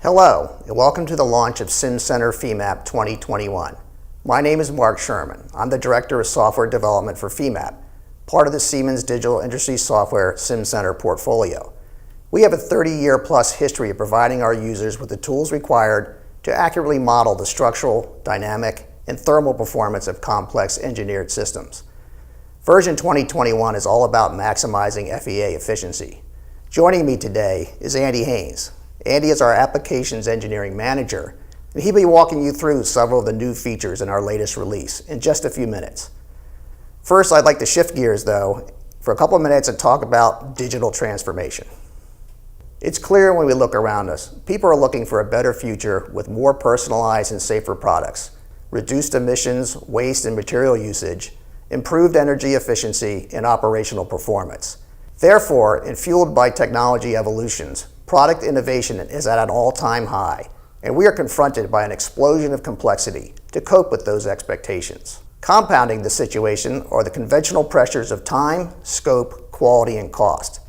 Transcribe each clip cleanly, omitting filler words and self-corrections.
Hello, and welcome to the launch of SimCenter Femap 2021. My name is Mark Sherman. I'm the Director of Software Development for Femap, part of the Siemens Digital Industry Software SimCenter portfolio. We have a 30-year plus history of providing our users with the tools required to accurately model the structural, dynamic, and thermal performance of complex engineered systems. Version 2021 is all about maximizing FEA efficiency. Joining me today is Andy Haynes. Andy is our Applications Engineering Manager, and he'll be walking you through several of the new features in our latest release in just a few minutes. First, I'd like to shift gears, though, for a couple of minutes and talk about digital transformation. It's clear when we look around us, people are looking for a better future with more personalized and safer products, reduced emissions, waste, and material usage, improved energy efficiency, and operational performance. Therefore, and fueled by technology evolutions, product innovation is at an all-time high, and we are confronted by an explosion of complexity to cope with those expectations. Compounding the situation are the conventional pressures of time, scope, quality, and cost.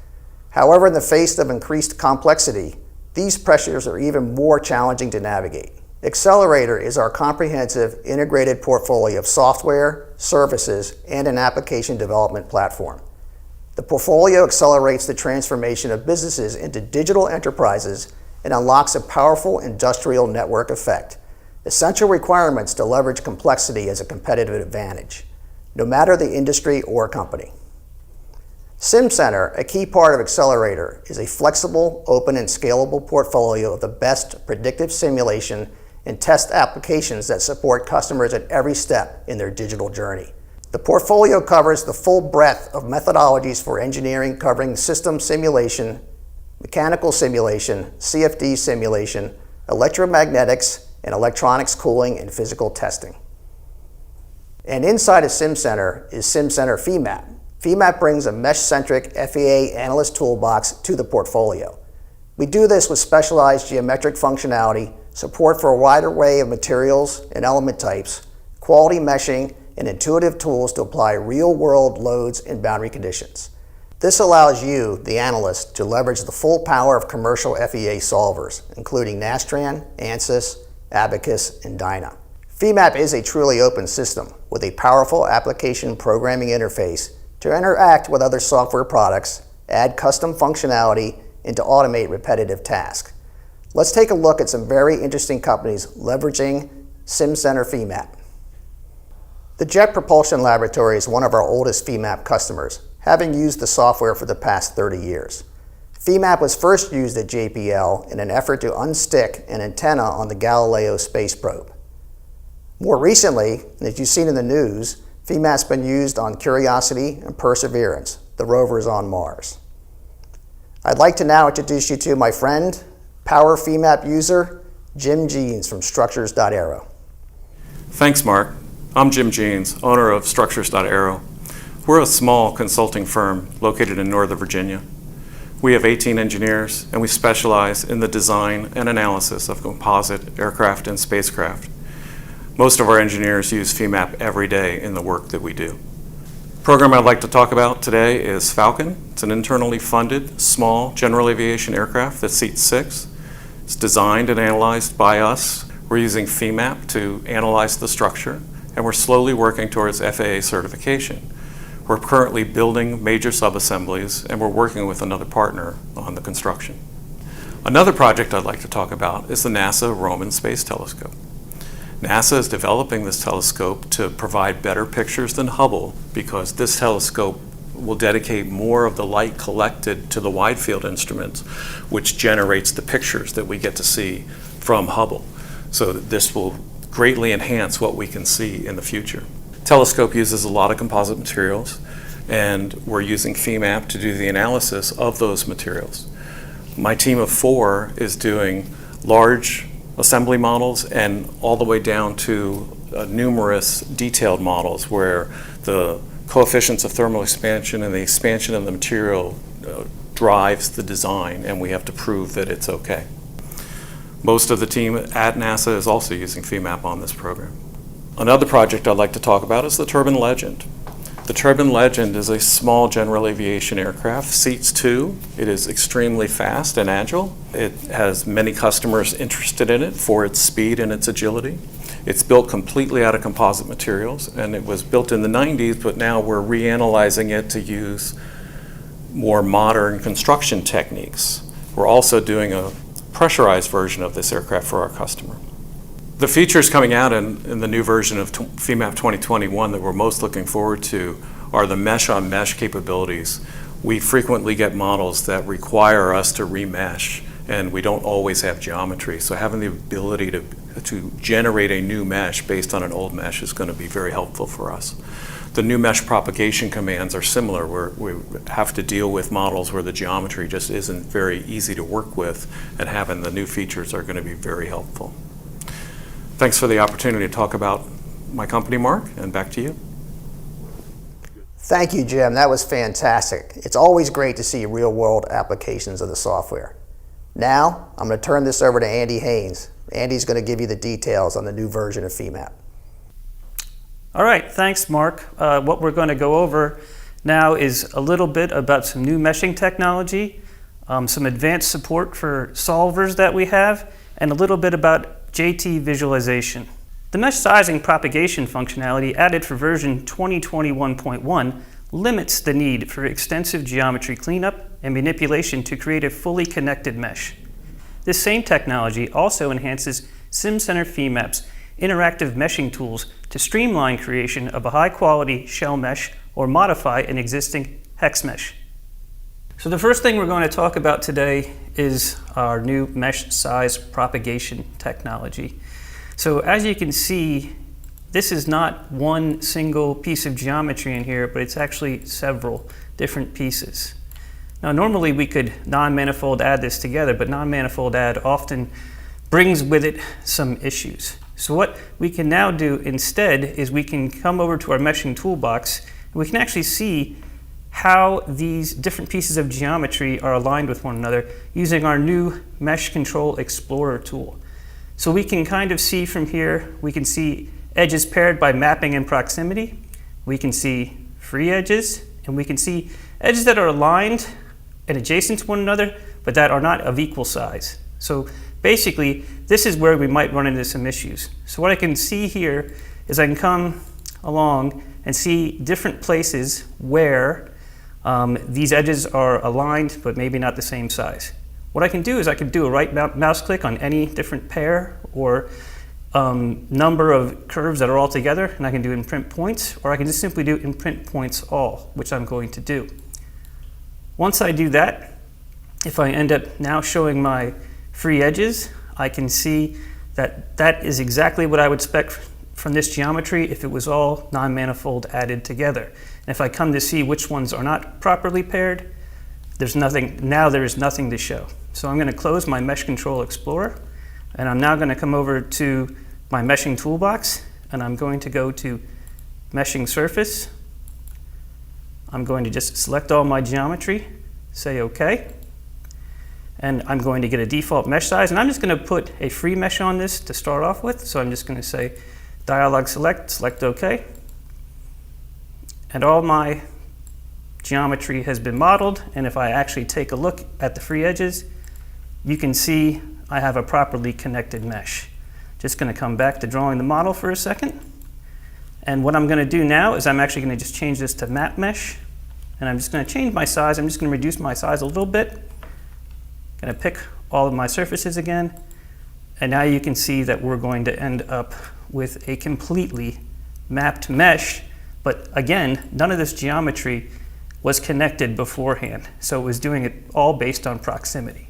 However, in the face of increased complexity, these pressures are even more challenging to navigate. Accelerator is our comprehensive integrated portfolio of software, services, and an application development platform. The portfolio accelerates the transformation of businesses into digital enterprises and unlocks a powerful industrial network effect, essential requirements to leverage complexity as a competitive advantage, no matter the industry or company. SimCenter, a key part of Accelerator, is a flexible, open, and scalable portfolio of the best predictive simulation and test applications that support customers at every step in their digital journey. The portfolio covers the full breadth of methodologies for engineering, covering system simulation, mechanical simulation, CFD simulation, electromagnetics, and electronics cooling and physical testing. And inside of SimCenter is SimCenter Femap. Femap brings a mesh-centric FEA analyst toolbox to the portfolio. We do this with specialized geometric functionality, support for a wide array of materials and element types, quality meshing, and intuitive tools to apply real-world loads and boundary conditions. This allows you, the analyst, to leverage the full power of commercial FEA solvers, including Nastran, ANSYS, Abacus, and Dyna. Femap is a truly open system with a powerful application programming interface to interact with other software products, add custom functionality, and to automate repetitive tasks. Let's take a look at some very interesting companies leveraging SimCenter Femap. The Jet Propulsion Laboratory is one of our oldest Femap customers, having used the software for the past 30 years. Femap was first used at JPL in an effort to unstick an antenna on the Galileo space probe. More recently, as you've seen in the news, Femap's been used on Curiosity and Perseverance, the rovers on Mars. I'd like to now introduce you to my friend, Power Femap user, Jim Jeans from Structures.aero. Thanks, Mark. I'm Jim Jeans, owner of Structures.aero. We're a small consulting firm located in Northern Virginia. We have 18 engineers, and we specialize in the design and analysis of composite aircraft and spacecraft. Most of our engineers use Femap every day in the work that we do. The program I'd like to talk about today is Falcon. It's an internally funded, small general aviation aircraft that seats 6. It's designed and analyzed by us. We're using Femap to analyze the structure, and we're slowly working towards FAA certification. We're currently building major subassemblies, and we're working with another partner on the construction. Another project I'd like to talk about is the NASA Roman Space Telescope. NASA is developing this telescope to provide better pictures than Hubble because this telescope will dedicate more of the light collected to the wide field instruments, which generates the pictures that we get to see from Hubble. So that this will greatly enhance what we can see in the future. Telescope uses a lot of composite materials, and we're using Femap to do the analysis of those materials. My team of 4 is doing large assembly models and all the way down to numerous detailed models where the coefficients of thermal expansion and the expansion of the material drives the design, and we have to prove that it's okay. Most of the team at NASA is also using Femap on this program. Another project I'd like to talk about is the Turbine Legend. The Turbine Legend is a small general aviation aircraft, seats 2. It is extremely fast and agile. It has many customers interested in it for its speed and its agility. It's built completely out of composite materials, and it was built in the 90s, but now we're reanalyzing it to use more modern construction techniques. We're also doing a pressurized version of this aircraft for our customer. The features coming out in the new version of Femap 2021 that we're most looking forward to are the mesh-on-mesh capabilities. We frequently get models that require us to remesh, and we don't always have geometry. So having the ability to generate a new mesh based on an old mesh is going to be very helpful for us. The new mesh propagation commands are similar, where we have to deal with models where the geometry just isn't very easy to work with, and having the new features are going to be very helpful. Thanks for the opportunity to talk about my company, Mark, and back to you. Thank you, Jim. That was fantastic. It's always great to see real-world applications of the software. Now, I'm going to turn this over to Andy Haynes. Andy's going to give you the details on the new version of Femap. All right, thanks, Mark. What we're going to go over now is a little bit about some new meshing technology, some advanced support for solvers that we have, and a little bit about JT visualization. The mesh sizing propagation functionality added for version 2021.1 limits the need for extensive geometry cleanup and manipulation to create a fully connected mesh. This same technology also enhances SimCenter Femap's interactive meshing tools to streamline creation of a high-quality shell mesh or modify an existing hex mesh. So the first thing we're going to talk about today is our new mesh size propagation technology. So as you can see, this is not one single piece of geometry in here, but it's actually several different pieces. Now normally we could non-manifold add this together, but non-manifold add often brings with it some issues. So what we can now do instead is we can come over to our meshing toolbox and we can actually see how these different pieces of geometry are aligned with one another using our new Mesh Control Explorer tool. So we can kind of see from here, we can see edges paired by mapping and proximity. We can see free edges, and we can see edges that are aligned and adjacent to one another, but that are not of equal size. So basically, this is where we might run into some issues. So what I can see here is I can come along and see different places where these edges are aligned, but maybe not the same size. What I can do is I can do a right mouse click on any different pair or number of curves that are all together, and I can do imprint points, or I can just simply do imprint points all, which I'm going to do. Once I do that, if I end up now showing my free edges, I can see that that is exactly what I would expect from this geometry if it was all non-manifold added together. And if I come to see which ones are not properly paired, there's nothing, now there is nothing to show. So I'm going to close my Mesh Control Explorer, and I'm now going to come over to my meshing toolbox, and I'm going to go to Meshing Surface. I'm going to just select all my geometry, say OK, and I'm going to get a default mesh size, and I'm just going to put a free mesh on this to start off with. So I'm just going to say dialog select OK, and all my geometry has been modeled, and if I actually take a look at the free edges, you can see I have a properly connected mesh. Just going to come back to drawing the model for a second, and what I'm going to do now is I'm actually going to just change this to map mesh, and I'm just going to change my size. I'm just going to reduce my size a little bit. Going to pick all of my surfaces again, and now you can see that we're going to end up with a completely mapped mesh, but again, none of this geometry was connected beforehand, so it was doing it all based on proximity.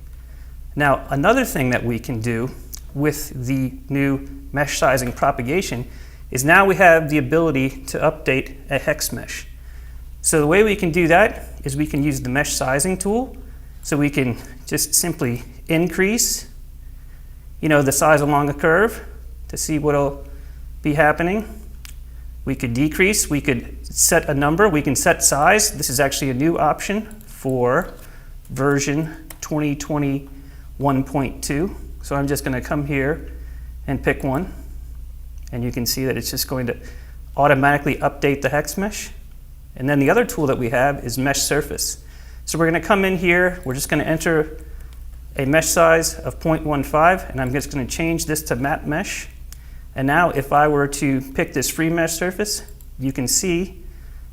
Now, another thing that we can do with the new mesh sizing propagation is now we have the ability to update a hex mesh. So the way we can do that is we can use the mesh sizing tool. So we can just simply increase, the size along a curve to see what'll be happening. We could decrease, we could set a number, we can set size. This is actually a new option for version 2021.2. So I'm just going to come here and pick one, and you can see that it's just going to automatically update the hex mesh. And then the other tool that we have is mesh surface. So we're going to come in here, we're just going to enter a mesh size of 0.15, and I'm just going to change this to map mesh. And now if I were to pick this free mesh surface, you can see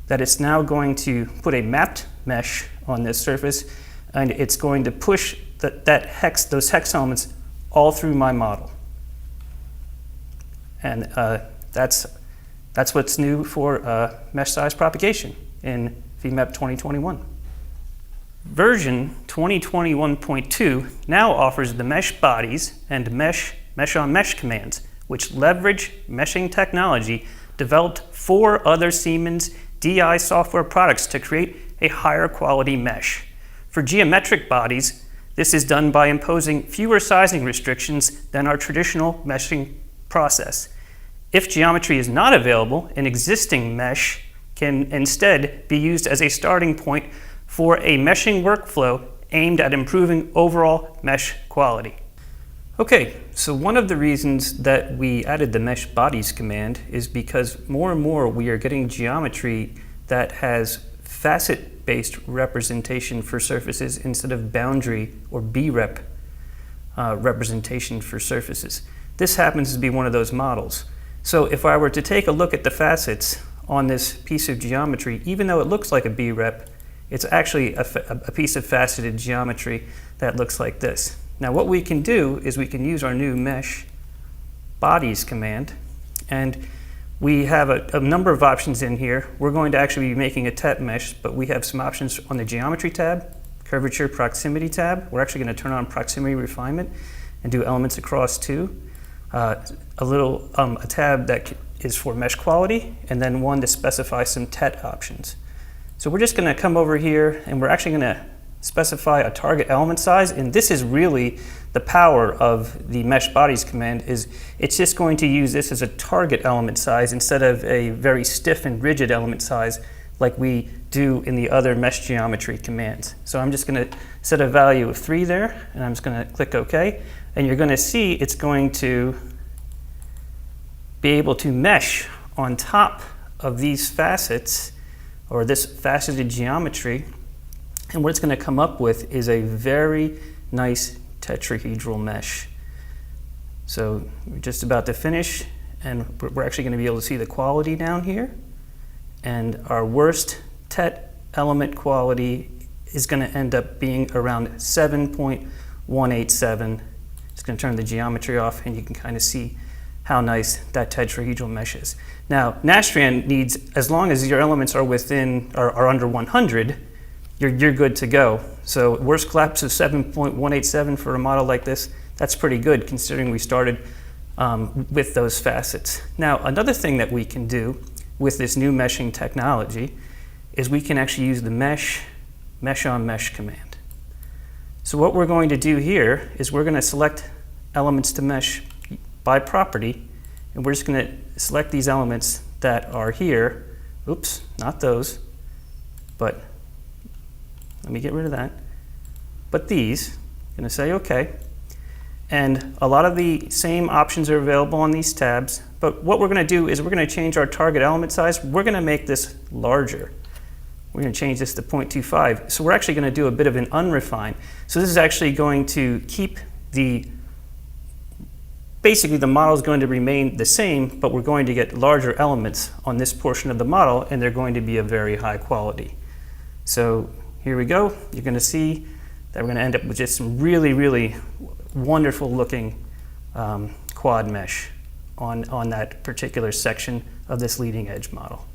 that it's now going to put a mapped mesh on this surface, and it's going to push those hex elements all through my model. And that's what's new for mesh size propagation in Femap 2021. Version 2021.2 now offers the mesh bodies and mesh-on-mesh commands, which leverage meshing technology developed for other Siemens DI software products to create a higher quality mesh. For geometric bodies, this is done by imposing fewer sizing restrictions than our traditional meshing process. If geometry is not available, an existing mesh can instead be used as a starting point for a meshing workflow aimed at improving overall mesh quality. Okay, so one of the reasons that we added the mesh bodies command is because more and more we are getting geometry that has facet-based representation for surfaces instead of boundary or B-rep representation for surfaces. This happens to be one of those models. So if I were to take a look at the facets on this piece of geometry, even though it looks like a B-rep, it's actually a piece of faceted geometry that looks like this. Now what we can do is we can use our new mesh bodies command, and we have a number of options in here. We're going to actually be making a TET mesh, but we have some options on the geometry tab, curvature proximity tab. We're actually going to turn on proximity refinement and do elements across too. A tab that is for mesh quality, and then one to specify some TET options. So we're just going to come over here, and we're actually going to specify a target element size, and this is really the power of the mesh bodies command. Is it's just going to use this as a target element size instead of a very stiff and rigid element size like we do in the other mesh geometry commands. So I'm just going to set a value of 3 there, and I'm just going to click OK, and you're going to see it's going to be able to mesh on top of these facets or this faceted geometry, and what it's going to come up with is a very nice tetrahedral mesh. So we're just about to finish, and we're actually going to be able to see the quality down here, and our worst TET element quality is going to end up being around 7.187. It's going to turn the geometry off, and you can kind of see how nice that tetrahedral mesh is. Now, Nastran needs, as long as your elements are under 100, you're good to go. So worst collapse of 7.187 for a model like this, that's pretty good considering we started with those facets. Now, another thing that we can do with this new meshing technology is we can actually use the mesh-on-mesh command. So what we're going to do here is we're going to select elements to mesh by property, and we're just going to select these elements that are here. Oops, not those, but let me get rid of that. But these, I'm going to say OK. And a lot of the same options are available on these tabs, but what we're going to do is we're going to change our target element size. We're going to make this larger. We're going to change this to 0.25. So we're actually going to do a bit of an unrefine. So this is actually going to keep basically the model is going to remain the same, but we're going to get larger elements on this portion of the model, and they're going to be of very high quality. So here we go. You're going to see that we're going to end up with just some really, really wonderful looking quad mesh on that particular section of this leading edge model.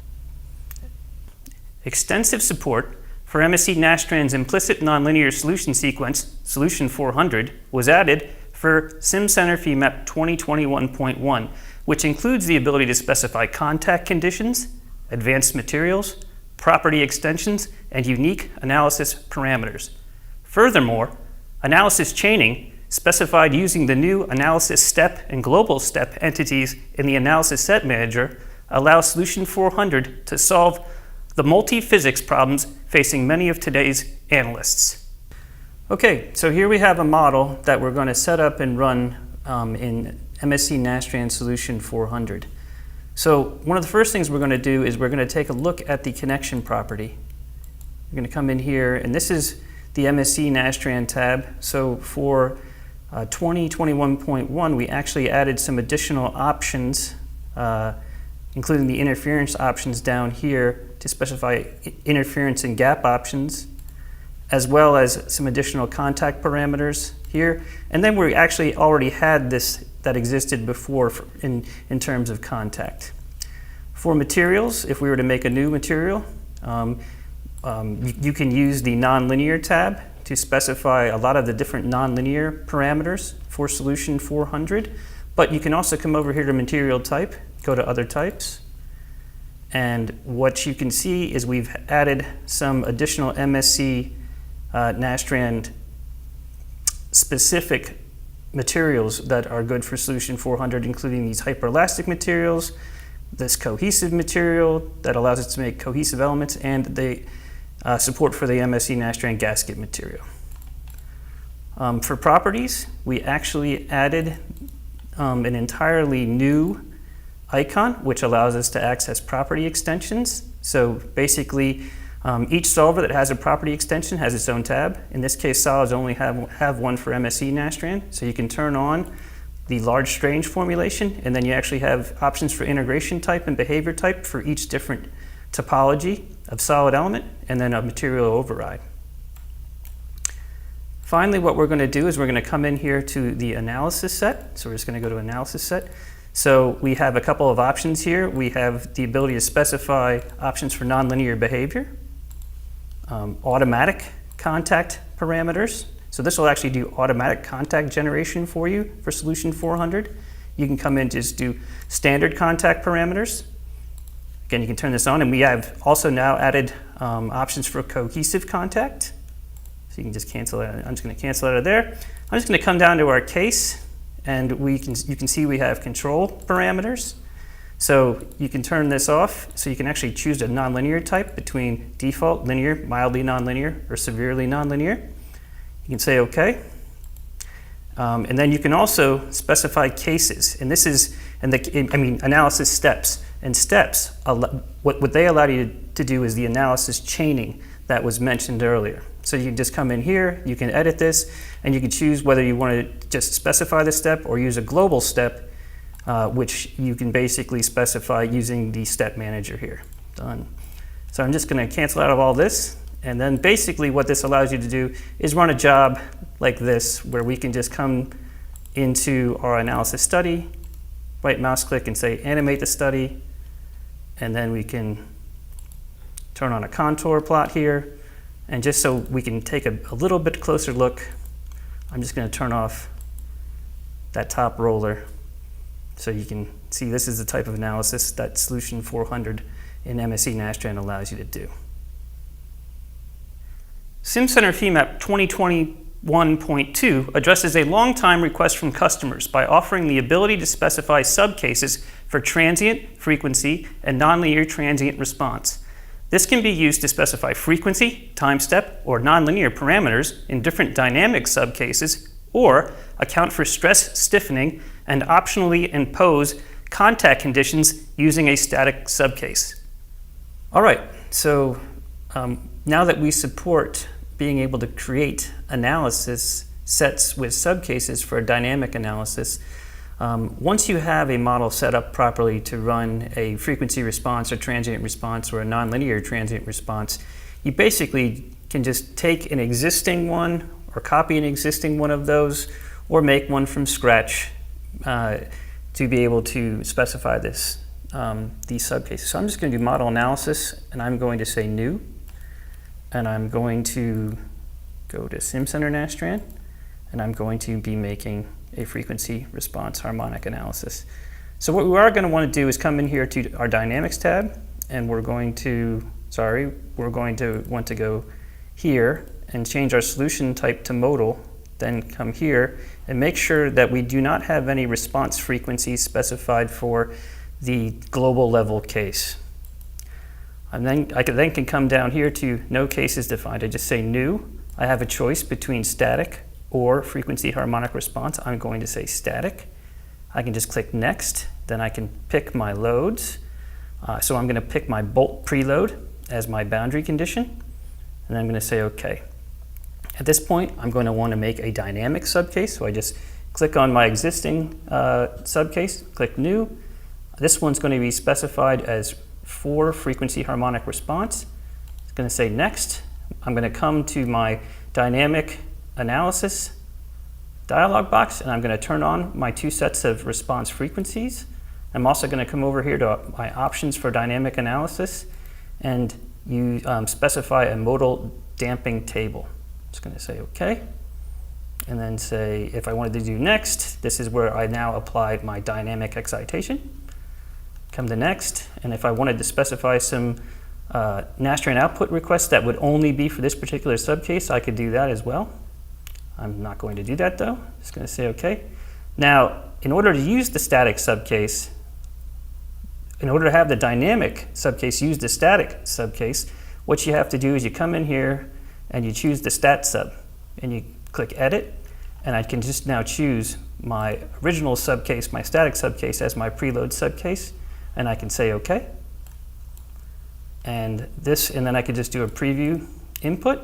Extensive support for MSC Nastran's implicit nonlinear solution sequence, Solution 400, was added for SimCenter Femap 2021.1, which includes the ability to specify contact conditions, advanced materials, property extensions, and unique analysis parameters. Furthermore, analysis chaining, specified using the new analysis step and global step entities in the analysis set manager, allows Solution 400 to solve the multi-physics problems facing many of today's analysts. Okay, so here we have a model that we're going to set up and run in MSC Nastran Solution 400. So one of the first things we're going to do is we're going to take a look at the connection property. We're going to come in here, and this is the MSC Nastran tab. So for 2021.1, we actually added some additional options, including the interference options down here to specify interference and gap options, as well as some additional contact parameters here. And then we actually already had this that existed before in terms of contact. For materials, if we were to make a new material, you can use the nonlinear tab to specify a lot of the different nonlinear parameters for solution 400. But you can also come over here to material type, go to other types. And what you can see is we've added some additional MSC Nastran specific materials that are good for solution 400, including these hyperelastic materials, this cohesive material that allows us to make cohesive elements, and the support for the MSC Nastran gasket material. For properties, we actually added an entirely new icon, which allows us to access property extensions. So basically, each solver that has a property extension has its own tab. In this case, solids only have one for MSC Nastran. So you can turn on the large strange formulation, and then you actually have options for integration type and behavior type for each different topology of solid element, and then a material override. Finally, what we're going to do is we're going to come in here to the analysis set. So we're just going to go to analysis set. So we have a couple of options here. We have the ability to specify options for nonlinear behavior, automatic contact parameters. So this will actually do automatic contact generation for you for solution 400. You can come in and just do standard contact parameters. Again, you can turn this on, and we have also now added options for cohesive contact. So you can just cancel that. I'm just going to cancel out of there. I'm just going to come down to our case, and you can see we have control parameters. So you can turn this off, so you can actually choose a nonlinear type between default, linear, mildly nonlinear, or severely nonlinear. You can say OK. And then you can also specify cases. And this is, analysis steps. And steps, what they allow you to do is the analysis chaining that was mentioned earlier. So you can just come in here, you can edit this, and you can choose whether you want to just specify the step or use a global step, which you can basically specify using the step manager here. Done. So I'm just going to cancel out of all this. And then basically what this allows you to do is run a job like this, where we can just come into our analysis study, right mouse click and say animate the study, and then we can turn on a contour plot here. And just so we can take a little bit closer look, I'm just going to turn off that top roller so you can see this is the type of analysis that solution 400 in MSC Nastran allows you to do. SimCenter Femap 2021.2 addresses a long-time request from customers by offering the ability to specify subcases for transient, frequency, and nonlinear transient response. This can be used to specify frequency, time step, or nonlinear parameters in different dynamic subcases, or account for stress stiffening and optionally impose contact conditions using a static subcase. All right, so now that we support being able to create analysis sets with subcases for dynamic analysis, once you have a model set up properly to run a frequency response or transient response or a nonlinear transient response, you basically can just take an existing one or copy an existing one of those or make one from scratch to be able to specify these subcases. So I'm just going to do model analysis, and I'm going to say new, and I'm going to go to SimCenter Nastran, and I'm going to be making a frequency response harmonic analysis. So what we are going to want to do is come in here to our dynamics tab, and we're going to want to go here and change our solution type to modal, then come here and make sure that we do not have any response frequencies specified for the global level case. And then I can come down here to no cases defined. I just say new. I have a choice between static or frequency harmonic response. I'm going to say static. I can just click next. Then I can pick my loads. So I'm going to pick my bolt preload as my boundary condition, and I'm going to say OK. At this point, I'm going to want to make a dynamic subcase, so I just click on my existing subcase, click New. This one's going to be specified as 4 frequency harmonic response. It's going to say Next. I'm going to come to my dynamic analysis dialog box, and I'm going to turn on my 2 sets of response frequencies. I'm also going to come over here to my options for dynamic analysis, and you specify a modal damping table. I'm just going to say OK, and then say if I wanted to do Next, this is where I now applied my dynamic excitation. Come to Next, and if I wanted to specify some Nastran output requests that would only be for this particular subcase, I could do that as well. I'm not going to do that though. Just going to say OK. Now, in order to use the static subcase, in order to have the dynamic subcase use the static subcase, what you have to do is you come in here and you choose the stat sub, and you click Edit, and I can just now choose my original subcase, my static subcase, as my preload subcase, and I can say OK. And then I can just do a preview input,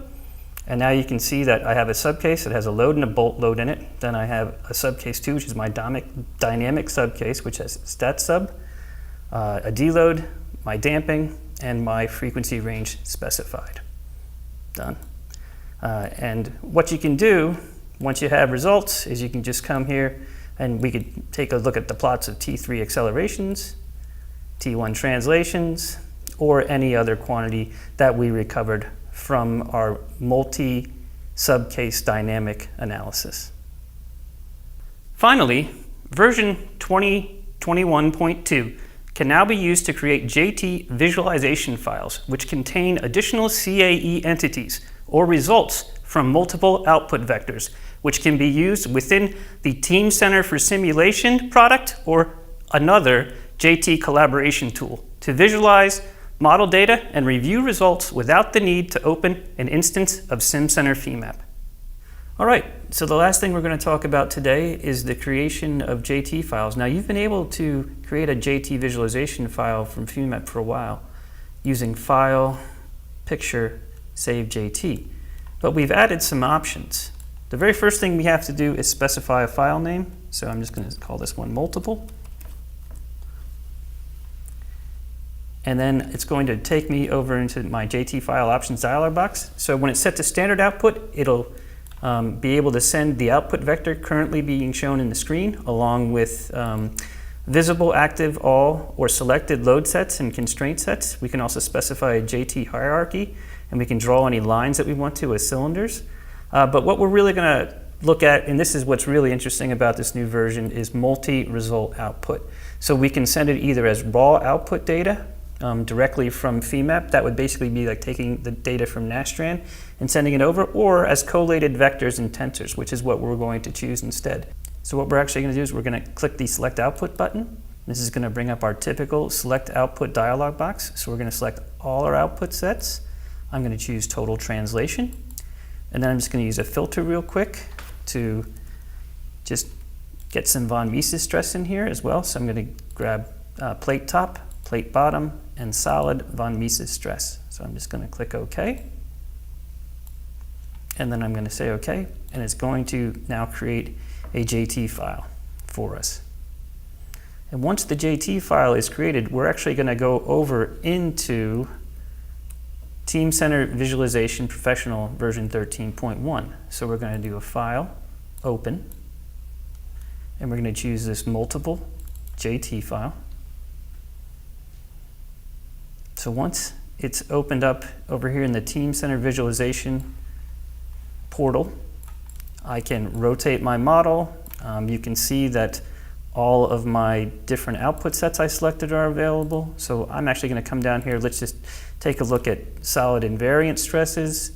and now you can see that I have a subcase that has a load and a bolt load in it. Then I have a subcase 2, which is my dynamic subcase, which has stat sub, a deload, my damping, and my frequency range specified. Done. And what you can do once you have results is you can just come here and we could take a look at the plots of T3 accelerations, T1 translations, or any other quantity that we recovered from our multi-subcase dynamic analysis. Finally, version 2021.2 can now be used to create JT visualization files, which contain additional CAE entities or results from multiple output vectors, which can be used within the Team Center for Simulation product or another JT collaboration tool to visualize, model data, and review results without the need to open an instance of SimCenter Femap. All right, so the last thing we're going to talk about today is the creation of JT files. Now, you've been able to create a JT visualization file from Femap for a while using File, Picture, Save JT. But we've added some options. The very first thing we have to do is specify a file name. So I'm just going to call this one multiple. And then it's going to take me over into my JT file options dialog box. So when it's set to standard output, it'll be able to send the output vector currently being shown in the screen along with visible, active, all, or selected load sets and constraint sets. We can also specify a JT hierarchy, and we can draw any lines that we want to as cylinders. But what we're really going to look at, and this is what's really interesting about this new version, is multi-result output. So we can send it either as raw output data directly from Femap. That would basically be like taking the data from Nastran and sending it over, or as collated vectors and tensors, which is what we're going to choose instead. So what we're actually going to do is we're going to click the Select Output button. This is going to bring up our typical Select Output dialog box. So we're going to select all our output sets. I'm going to choose Total Translation. And then I'm just going to use a filter real quick to just get some von Mises stress in here as well. So I'm going to grab plate top, plate bottom, and solid von Mises stress. So I'm just going to click OK. And then I'm going to say OK. And it's going to now create a JT file for us. And once the JT file is created, we're actually going to go over into Team Center Visualization Professional version 13.1. So we're going to do a File, Open, and we're going to choose this multiple JT file. So once it's opened up over here in the Team Center Visualization portal, I can rotate my model. You can see that all of my different output sets I selected are available. So I'm actually going to come down here. Let's just take a look at solid invariant stresses.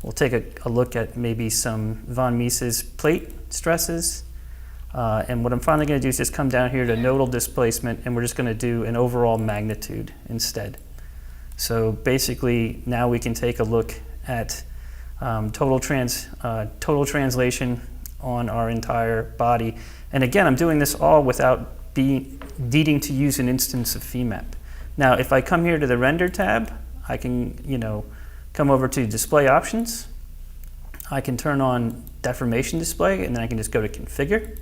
We'll take a look at maybe some von Mises plate stresses. And what I'm finally going to do is just come down here to nodal displacement, and we're just going to do an overall magnitude instead. So basically, now we can take a look at total translation on our entire body. And again, I'm doing this all without needing to use an instance of Femap. Now, if I come here to the Render tab, I can, come over to Display Options. I can turn on Deformation Display, and then I can just go to Configure,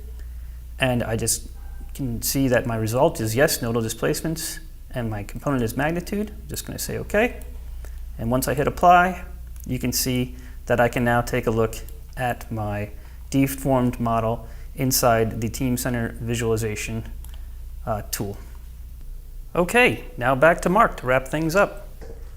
and I just can see that my result is yes, nodal displacements, and my component is magnitude. I'm just going to say OK. And once I hit Apply, you can see that I can now take a look at my deformed model inside the Team Center visualization tool. Okay, now back to Mark to wrap things up.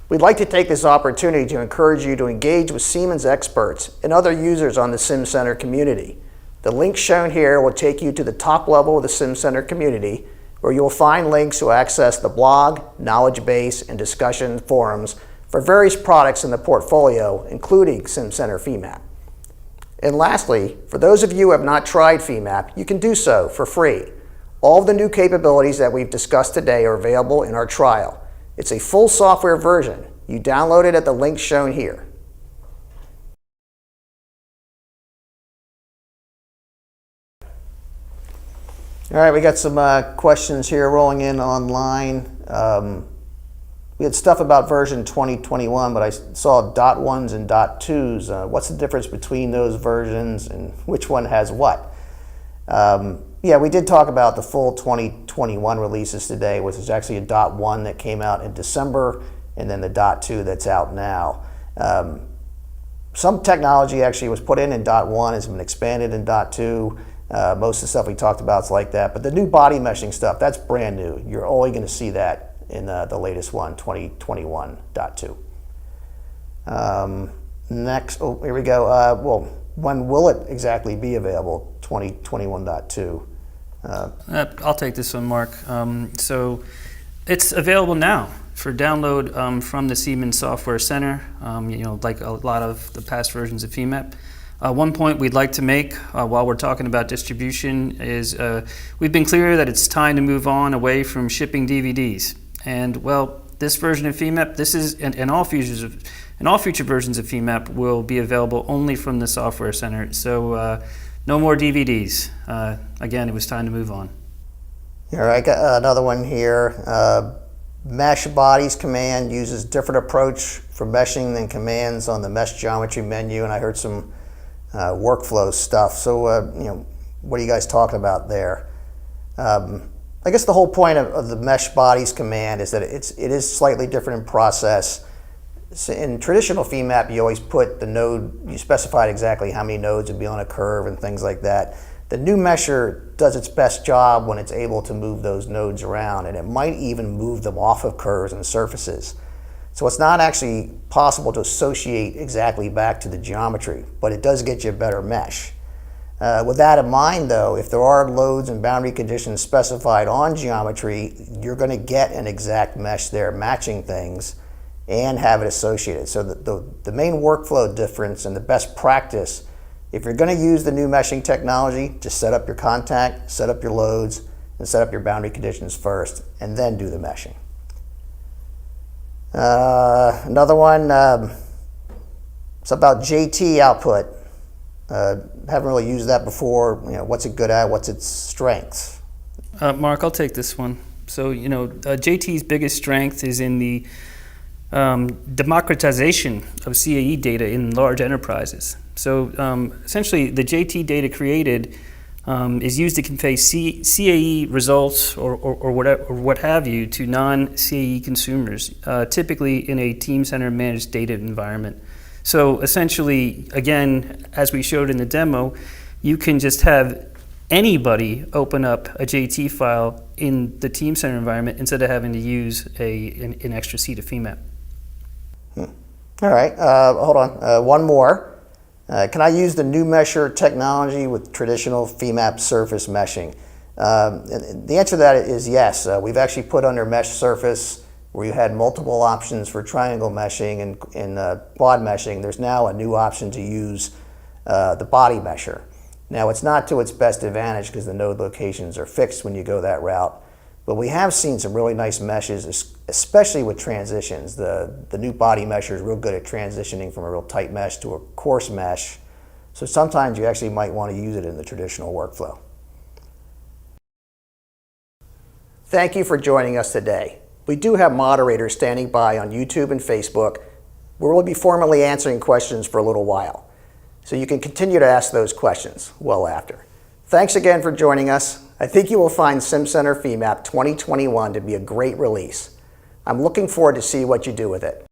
We'd like to take this opportunity to encourage you to engage with Siemens experts and other users on the SimCenter community. The link shown here will take you to the top level of the SimCenter community, where you will find links to access the blog, knowledge base, and discussion forums for various products in the portfolio, including SimCenter Femap. And lastly, for those of you who have not tried Femap, you can do so for free. All of the new capabilities that we've discussed today are available in our trial. It's a full software version. You download it at the link shown here. All right, we got some questions here rolling in online. We had stuff about version 2021, but I saw .1s and .2s. What's the difference between those versions and which one has what? Yeah, we did talk about the full 2021 releases today, which is actually a .1 that came out in December, and then the .2 that's out now. Some technology actually was put in .1, has been expanded in .2. Most of the stuff we talked about is like that, but the new body meshing stuff, that's brand new. You're only going to see that in the latest one, 2021.2. Next, oh, here we go. Well, when will it exactly be available, 2021.2? I'll take this one, Mark. So it's available now for download from the Siemens Software Center, like a lot of the past versions of Femap. One point we'd like to make while we're talking about distribution is we've been clear that it's time to move on away from shipping DVDs. And well, this version of Femap, this is, and all future versions of Femap will be available only from the Software Center. So no more DVDs. Again, it was time to move on. All right, got another one here. Mesh bodies command uses different approach for meshing than commands on the mesh geometry menu, and I heard some workflow stuff. So, what are you guys talking about there? I guess the whole point of the mesh bodies command is that it is slightly different in process. So in traditional Femap, you always put the node, you specified exactly how many nodes would be on a curve and things like that. The new mesher does its best job when it's able to move those nodes around, and it might even move them off of curves and surfaces. So it's not actually possible to associate exactly back to the geometry, but it does get you a better mesh. With that in mind, though, if there are loads and boundary conditions specified on geometry, you're going to get an exact mesh there matching things and have it associated. So the main workflow difference and the best practice, if you're going to use the new meshing technology, just set up your contact, set up your loads, and set up your boundary conditions first, and then do the meshing. Another one, it's about JT output. Haven't really used that before. What's it good at? What's its strengths? Mark, I'll take this one. So, JT's biggest strength is in the democratization of CAE data in large enterprises. So, essentially, the JT data created is used to convey CAE results or what have you to non-CAE consumers, typically in a Team Center managed data environment. So essentially, again, as we showed in the demo, you can just have anybody open up a JT file in the Team Center environment instead of having to use an extra seat of Femap. All right, hold on, one more. Can I use the new mesher technology with traditional Femap surface meshing? The answer to that is yes. We've actually put under mesh surface where you had multiple options for triangle meshing and quad meshing. There's now a new option to use the body mesher. Now, it's not to its best advantage because the node locations are fixed when you go that route, but we have seen some really nice meshes, especially with transitions. The new body mesher is real good at transitioning from a real tight mesh to a coarse mesh, so sometimes you actually might want to use it in the traditional workflow. Thank you for joining us today. We do have moderators standing by on YouTube and Facebook, where we'll be formally answering questions for a little while. So you can continue to ask those questions well after. Thanks again for joining us. I think you will find SimCenter Femap 2021 to be a great release. I'm looking forward to see what you do with it.